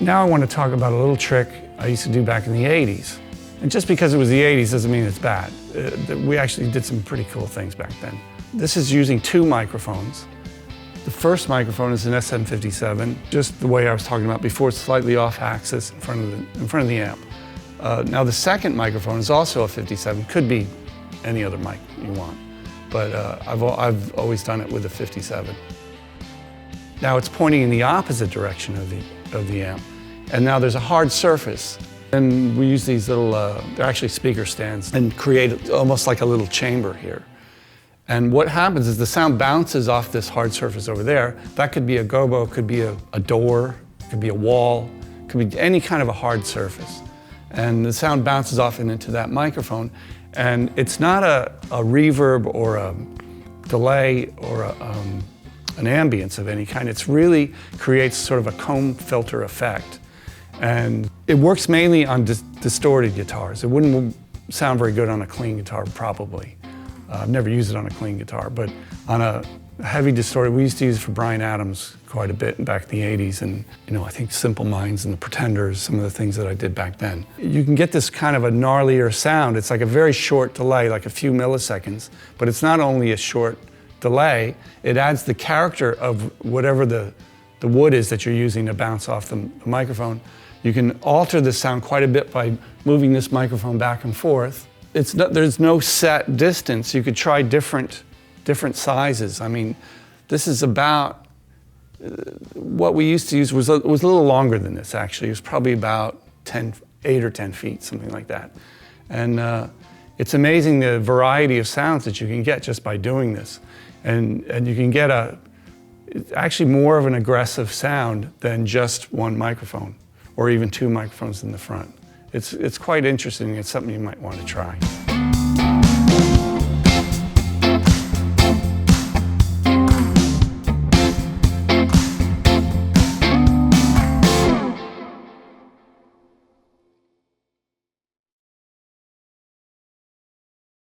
Now I want to talk about a little trick I used to do back in the 80s. And just because it was the 80s doesn't mean it's bad. We actually did some pretty cool things back then. This is using two microphones. The first microphone is an SM57, just the way I was talking about before, it's slightly off axis in front of the amp. Now the second microphone is also a 57, could be any other mic you want, but I've always done it with a 57. Now it's pointing in the opposite direction of the amp, and now there's a hard surface. And we use these little, they're actually speaker stands, and create almost like a little chamber here. And what happens is the sound bounces off this hard surface over there. That could be a gobo, could be a door, could be a wall, could be any kind of a hard surface. And the sound bounces off and into that microphone. And it's not a reverb or a delay or an ambience of any kind. It really creates sort of a comb filter effect. And it works mainly on distorted guitars. It wouldn't sound very good on a clean guitar, probably. I've never used it on a clean guitar, but on a heavy distorted, we used to use it for Bryan Adams quite a bit back in the 80s, and I think Simple Minds and the Pretenders, some of the things that I did back then. You can get this kind of a gnarlier sound. It's like a very short delay, like a few milliseconds, but it's not only a short delay, it adds the character of whatever the wood is that you're using to bounce off the microphone. You can alter the sound quite a bit by moving this microphone back and forth. There's no set distance. You could try different sizes. I mean, this is about, what we used to use was a little longer than this, actually. It was probably about 8 or 10 feet, something like that. And it's amazing the variety of sounds that you can get just by doing this. And you can get actually more of an aggressive sound than just one microphone, or even two microphones in the front. It's quite interesting. It's something you might want to try.